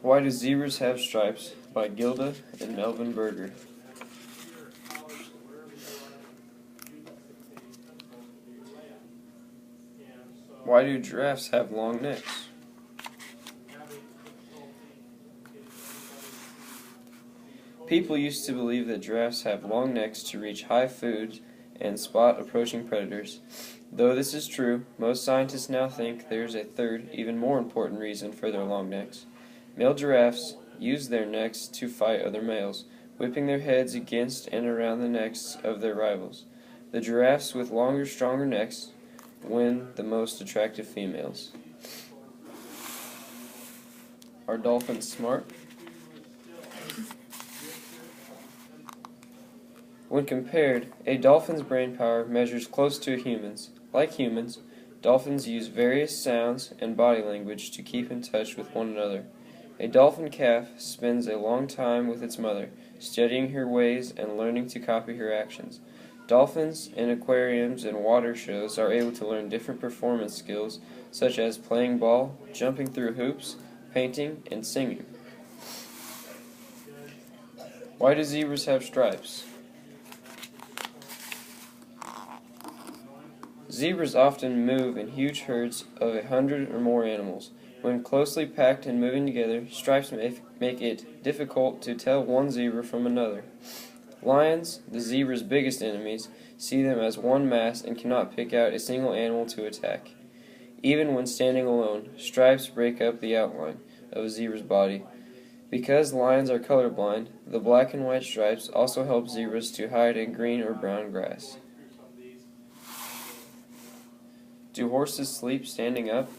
Why Do Zebras Have Stripes? By Gilda and Melvin Berger. Why do giraffes have long necks? People used to believe that giraffes have long necks to reach high food and spot approaching predators. Though this is true, most scientists now think there is a third, even more important reason for their long necks. Male giraffes use their necks to fight other males, whipping their heads against and around the necks of their rivals. The giraffes with longer, stronger necks win the most attractive females. Are dolphins smart? When compared, a dolphin's brain power measures close to a human's. Like humans, dolphins use various sounds and body language to keep in touch with one another. A dolphin calf spends a long time with its mother, studying her ways and learning to copy her actions. Dolphins in aquariums and water shows are able to learn different performance skills, such as playing ball, jumping through hoops, painting, and singing. Why do zebras have stripes? Zebras often move in huge herds of 100 or more animals. When closely packed and moving together, stripes make it difficult to tell one zebra from another. Lions, the zebra's biggest enemies, see them as one mass and cannot pick out a single animal to attack. Even when standing alone, stripes break up the outline of a zebra's body. Because lions are colorblind, the black and white stripes also help zebras to hide in green or brown grass. Do horses sleep standing up?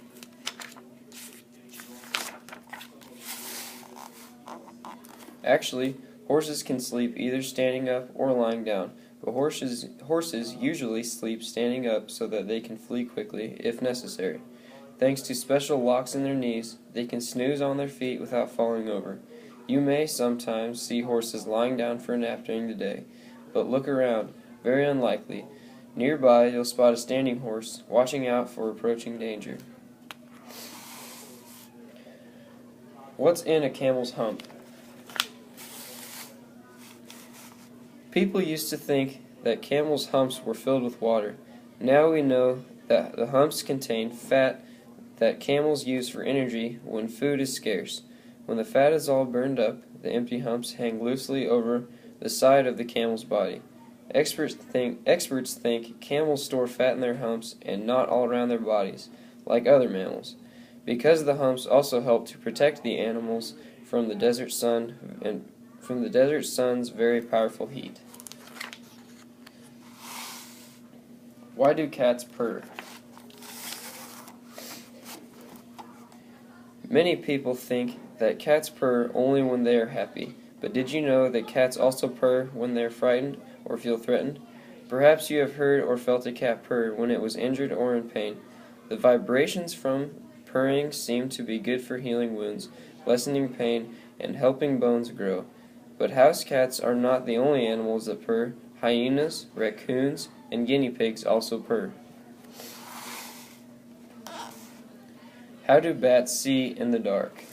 Actually, horses can sleep either standing up or lying down, but horses usually sleep standing up so that they can flee quickly if necessary. Thanks to special locks in their knees, they can snooze on their feet without falling over. You may sometimes see horses lying down for a nap during the day, but look around, very unlikely. Nearby, you'll spot a standing horse, watching out for approaching danger. What's in a camel's hump? People used to think that camels' humps were filled with water. Now we know that the humps contain fat that camels use for energy when food is scarce. When the fat is all burned up, the empty humps hang loosely over the side of the camel's body. Experts think camels store fat in their humps and not all around their bodies, like other mammals, because the humps also help to protect the animals from the desert sun and from the desert sun's very powerful heat. Why do cats purr? Many people think that cats purr only when they are happy, but did you know that cats also purr when they are frightened or feel threatened? Perhaps you have heard or felt a cat purr when it was injured or in pain. The vibrations from purring seem to be good for healing wounds, lessening pain, and helping bones grow. But house cats are not the only animals that purr. Hyenas, raccoons, and guinea pigs also purr. How do bats see in the dark?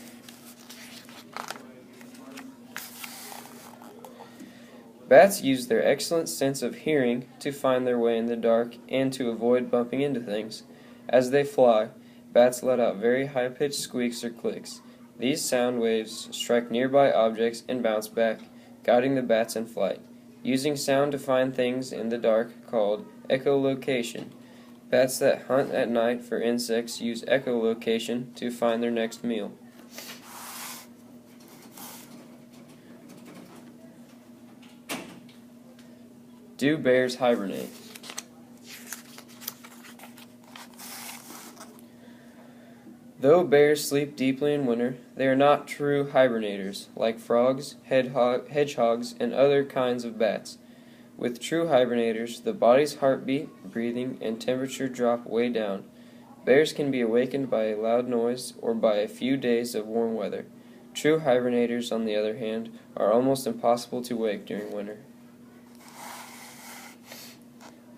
Bats use their excellent sense of hearing to find their way in the dark and to avoid bumping into things. As they fly, bats let out very high-pitched squeaks or clicks. These sound waves strike nearby objects and bounce back, guiding the bats in flight. Using sound to find things in the dark called echolocation. Bats that hunt at night for insects use echolocation to find their next meal. Do bears hibernate? Though bears sleep deeply in winter, they are not true hibernators, like frogs, hedgehogs, and other kinds of bats. With true hibernators, the body's heartbeat, breathing, and temperature drop way down. Bears can be awakened by a loud noise or by a few days of warm weather. True hibernators, on the other hand, are almost impossible to wake during winter.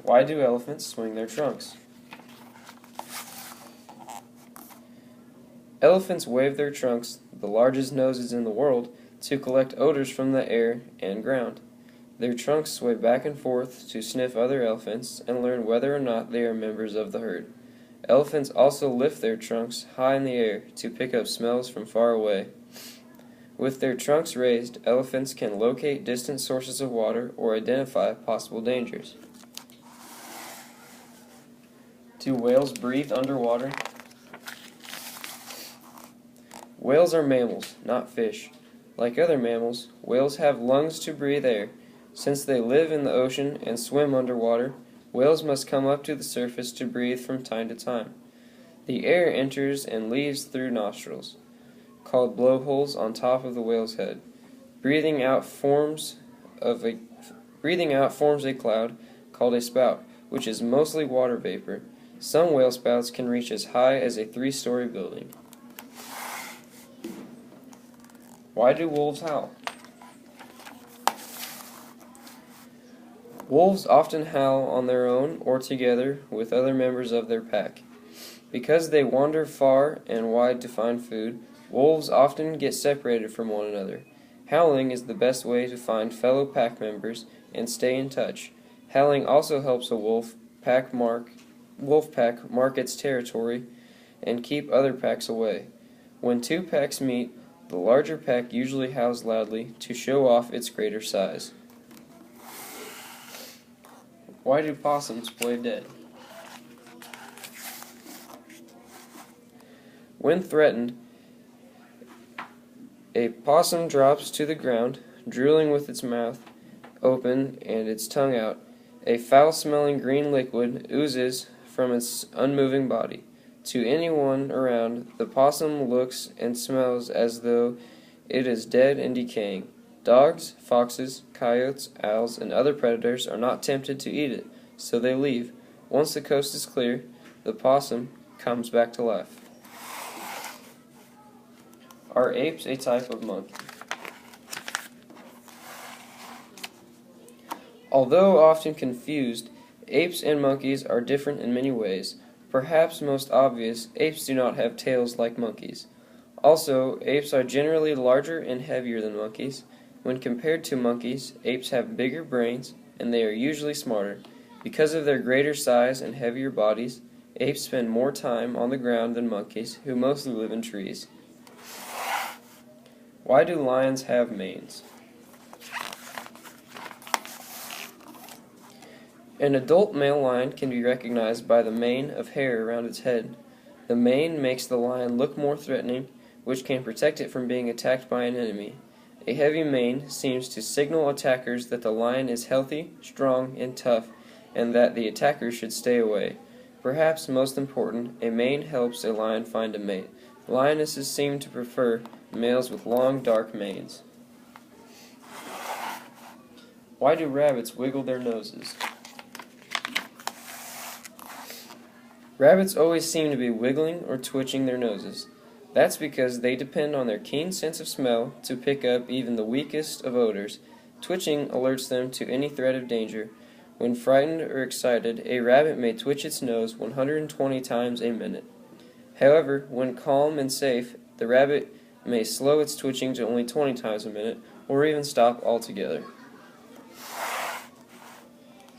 Why do elephants swing their trunks? Elephants wave their trunks, the largest noses in the world, to collect odors from the air and ground. Their trunks sway back and forth to sniff other elephants and learn whether or not they are members of the herd. Elephants also lift their trunks high in the air to pick up smells from far away. With their trunks raised, elephants can locate distant sources of water or identify possible dangers. Do whales breathe underwater? Whales are mammals, not fish. Like other mammals, whales have lungs to breathe air. Since they live in the ocean and swim underwater, whales must come up to the surface to breathe from time to time. The air enters and leaves through nostrils, called blowholes on top of the whale's head. Breathing out forms a cloud called a spout, which is mostly water vapor. Some whale spouts can reach as high as a 3-story building. Why do wolves howl? Wolves often howl on their own or together with other members of their pack. Because they wander far and wide to find food, wolves often get separated from one another. Howling is the best way to find fellow pack members and stay in touch. Howling also helps a wolf pack mark its territory and keep other packs away. When two packs meet, the larger pack usually howls loudly to show off its greater size. Why do possums play dead? When threatened, a possum drops to the ground, drooling with its mouth open and its tongue out. A foul-smelling green liquid oozes from its unmoving body. To anyone around, the possum looks and smells as though it is dead and decaying. Dogs, foxes, coyotes, owls, and other predators are not tempted to eat it, so they leave. Once the coast is clear, the possum comes back to life. Are apes a type of monkey? Although often confused, apes and monkeys are different in many ways. Perhaps most obvious, apes do not have tails like monkeys. Also, apes are generally larger and heavier than monkeys. When compared to monkeys, apes have bigger brains, and they are usually smarter. Because of their greater size and heavier bodies, apes spend more time on the ground than monkeys, who mostly live in trees. Why do lions have manes? An adult male lion can be recognized by the mane of hair around its head. The mane makes the lion look more threatening, which can protect it from being attacked by an enemy. A heavy mane seems to signal attackers that the lion is healthy, strong, and tough, and that the attacker should stay away. Perhaps most important, a mane helps a lion find a mate. Lionesses seem to prefer males with long, dark manes. Why do rabbits wiggle their noses? Rabbits always seem to be wiggling or twitching their noses. That's because they depend on their keen sense of smell to pick up even the weakest of odors. Twitching alerts them to any threat of danger. When frightened or excited, a rabbit may twitch its nose 120 times a minute. However, when calm and safe, the rabbit may slow its twitching to only 20 times a minute, or even stop altogether.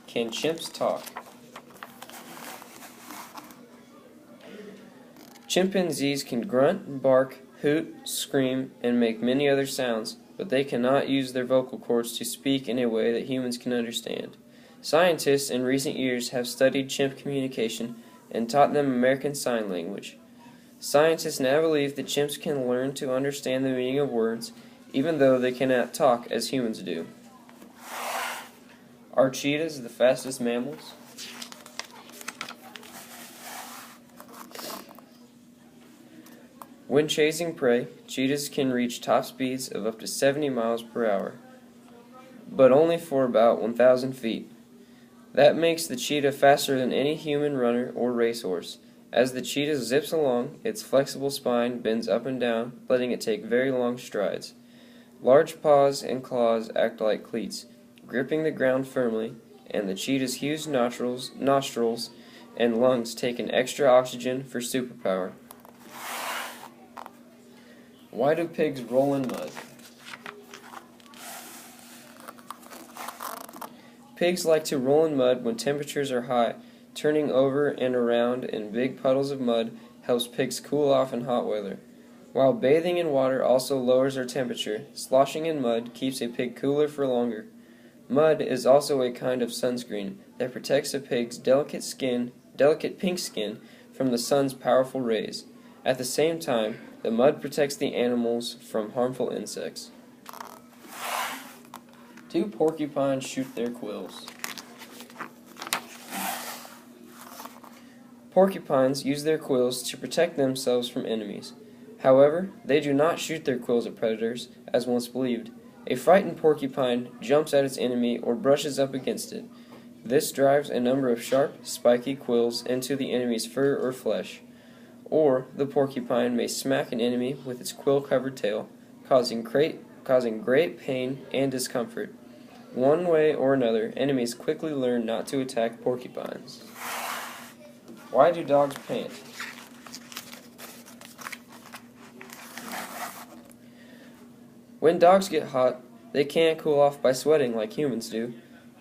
Can chimps talk? Chimpanzees can grunt, bark, hoot, scream, and make many other sounds, but they cannot use their vocal cords to speak in a way that humans can understand. Scientists in recent years have studied chimp communication and taught them American Sign Language. Scientists now believe that chimps can learn to understand the meaning of words, even though they cannot talk as humans do. Are cheetahs the fastest mammals? When chasing prey, cheetahs can reach top speeds of up to 70 miles per hour, but only for about 1,000 feet. That makes the cheetah faster than any human runner or racehorse. As the cheetah zips along, its flexible spine bends up and down, letting it take very long strides. Large paws and claws act like cleats, gripping the ground firmly, and the cheetah's huge nostrils and lungs take in extra oxygen for superpower. Why do pigs roll in mud? Pigs like to roll in mud when temperatures are high. Turning over and around in big puddles of mud helps pigs cool off in hot weather. While bathing in water also lowers their temperature, sloshing in mud keeps a pig cooler for longer. Mud is also a kind of sunscreen that protects a pig's delicate pink skin from the sun's powerful rays. At the same time, the mud protects the animals from harmful insects. Do porcupines shoot their quills? Porcupines use their quills to protect themselves from enemies. However, they do not shoot their quills at predators, as once believed. A frightened porcupine jumps at its enemy or brushes up against it. This drives a number of sharp, spiky quills into the enemy's fur or flesh. Or the porcupine may smack an enemy with its quill-covered tail, causing great pain and discomfort. One way or another, enemies quickly learn not to attack porcupines. Why do dogs pant? When dogs get hot, they can't cool off by sweating like humans do.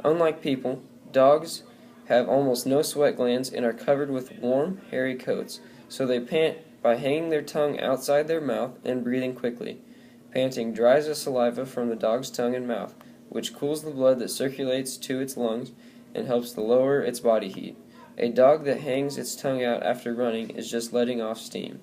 Unlike people, dogs have almost no sweat glands and are covered with warm, hairy coats, so they pant by hanging their tongue outside their mouth and breathing quickly. Panting dries the saliva from the dog's tongue and mouth, which cools the blood that circulates to its lungs and helps to lower its body heat. A dog that hangs its tongue out after running is just letting off steam.